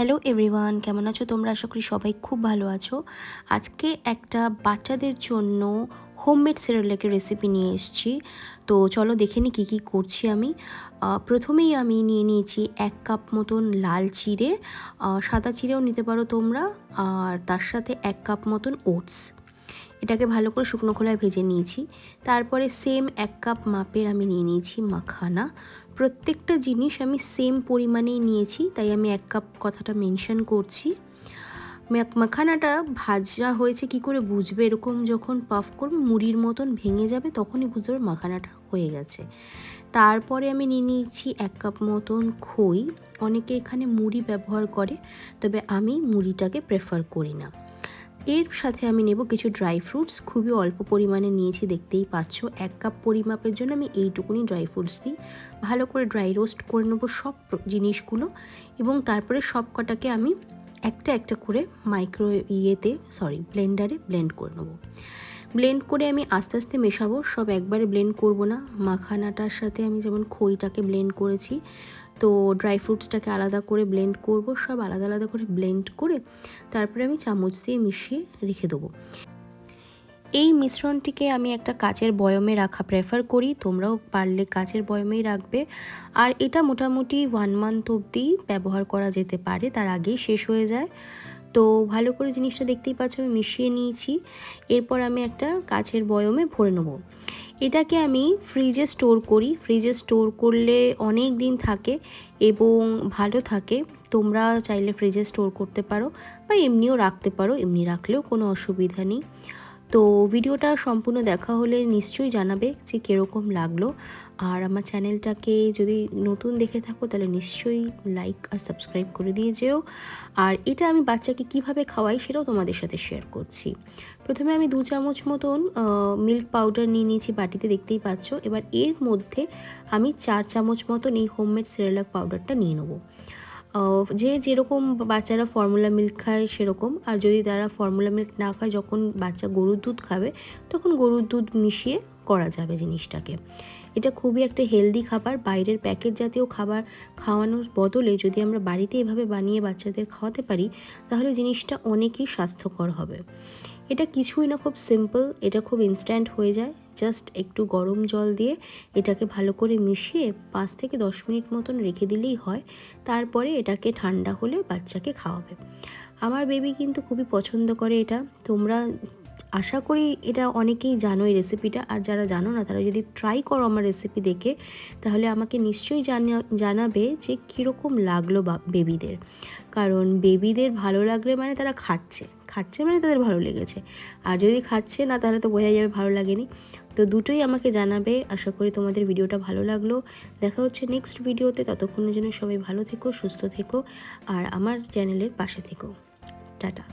Hello everyone, কেমন আছো তোমরা? আশা করি সবাই খুব ভালো আছো। আজকে একটা বাচ্চাদের জন্য হোমমেড সেরেলাকের রেসিপি নিয়ে এসেছি। তো চলো দেখে নিই কী কী করছি আমি। প্রথমেই আমি নিয়ে নিয়েছি 1 কাপ মতন লাল চিড়ে, সাদা চিড়েও নিতে পারো তোমরা। আর তার সাথে 1 কাপ মতন ওটস। এটাকে ভালো করে শুকনো খোলায় ভেজে নিয়েছি। তারপরে সেম 1 কাপ মাপের আমি নিয়ে নিয়েছি মাখানা। প্রত্যেকটা জিনিস আমি সেম পরিমাণেই নিয়েছি, তাই আমি 1 কাপ কথাটা মেনশন করছি। মাখানাটা ভাজা হয়েছে কি করে বুঝবে? এরকম যখন পাফ করবে মুড়ির মতন ভেঙে যাবে, তখনই বুঝতে পারবে মাখানাটা হয়ে গেছে। তারপরে আমি নিয়ে নিয়েছি 1 কাপ মতন খই। অনেকে এখানে মুড়ি ব্যবহার করে, তবে আমি মুড়িটাকে প্রেফার করি না। এর সাথে আমি নেব কিছু ড্রাই ফ্রুটস, খুবই অল্প পরিমাণে নিয়েছি, দেখতেই পাচ্ছ। 1 কাপ পরিমাপের জন্য আমি এইটুকুনি ড্রাই ফ্রুটস দিই। ভালো করে ড্রাই রোস্ট করে নেবো সব জিনিসগুলো, এবং তারপরে সব কটাকে আমি একটা একটা করে ব্লেন্ডারে ব্লেন্ড করে নেবো। ব্লেন্ড করে আমি আস্তে আস্তে মেশাবো, সব একবারে ব্লেন্ড করব না। মাখানাটার সাথে আমি যেমন খইটাকে ব্লেন্ড করেছি, তো ড্রাই ফ্রুটসটাকে আলাদা করে ব্লেন্ড করব। সব আলাদা আলাদা করে ব্লেন্ড করে তারপরে আমি চামচ দিয়ে মিশিয়ে রেখে দেবো। এই মিশ্রণটিকে আমি একটা কাচের বয়মে রাখা প্রেফার করি, তোমরাও পারলে কাচের বয়মেই রাখবে। আর এটা মোটামুটি 1 মান্থ অবধি ব্যবহার করা যেতে পারে, তার আগেই শেষ হয়ে যায়। তো ভালো করে জিনিসটা দেখতেই পাচ্ছ আমি মিশিয়ে নিয়েছি। এরপর আমি একটা কাচের বয়মে ভরে নেব। এটাকে আমি ফ্রিজে স্টোর করি। ফ্রিজে স্টোর করলে অনেক দিন থাকে এবং ভালো থাকে। তোমরা চাইলে ফ্রিজে স্টোর করতে পারো বা এমনিও রাখতে পারো, এমনি রাখলেও কোনো অসুবিধা নেই। তো ভিডিওটা সম্পূর্ণ দেখা হলে নিশ্চয়ই জানাবে যে কীরকম লাগলো। আর আমার চ্যানেলটাকে যদি নতুন দেখে থাকো তাহলে নিশ্চয়ই লাইক আর সাবস্ক্রাইব করে দিয়ে যেও। আর এটা আমি বাচ্চাকে কিভাবে খাওয়াই সেটাও তোমাদের সাথে শেয়ার করছি। প্রথমে আমি 2 চামচ মতন মিল্ক পাউডার নিয়ে নিয়েছি বাটিতে, দেখতেই পাচ্ছ। এবার এর মধ্যে আমি 4 চামচ মতন এই হোমমেড সেরেলাক পাউডারটা নিয়ে নেবো। যেরকম বাচ্চারা ফর্মুলা মিল্ক খায় সেরকম, আর যদি তারা ফর্মুলা মিল্ক না খায়, যখন বাচ্চা গরুর দুধ খাবে তখন গরুর দুধ মিশিয়ে করা যাবে জিনিসটাকে। এটা খুবই একটা হেলদি খাবার। বাইরের প্যাকেট জাতীয় খাবার খাওয়ানোর বদলে যদি আমরা বাড়িতে এভাবে বানিয়ে বাচ্চাদের খাওয়াতে পারি, তাহলে জিনিসটা অনেকই স্বাস্থ্যকর হবে। এটা কিছুই না, খুব সিম্পল, এটা খুব ইনস্ট্যান্ট হয়ে যায়। জাস্ট একটু গরম জল দিয়ে এটাকে ভালো করে মিশিয়ে 5 থেকে 10 মিনিট মতন রেখে দিলেই হয়। তারপরে এটাকে ঠান্ডা হলে বাচ্চাকে খাওয়াবে। আমার বেবি কিন্তু খুবই পছন্দ করে এটা। তোমরা আশা করি এটা অনেকেই জানো এই রেসিপিটা, আর যারা জানো না তারা যদি ট্রাই করো আমার রেসিপি দেখে, তাহলে আমাকে নিশ্চয়ই জানাবে যে কীরকম লাগলো বেবিদের। কারণ বেবিদের ভালো লাগলে মানে তারা খাচ্ছে মানে তাদের ভালো লেগেছে, আর যদি খাচ্ছে না তাহলে তো বোঝা যাবে ভালো লাগেনি। তো দুটোই আমাকে জানাবে। আশা করি তোমাদের ভিডিওটা ভালো লাগলো। দেখা হচ্ছে নেক্সট ভিডিওতে। ততক্ষণের জন্য সবাই ভালো থেকো, সুস্থ থেকো, আর আমার চ্যানেলের পাশে থেকো। টাটা।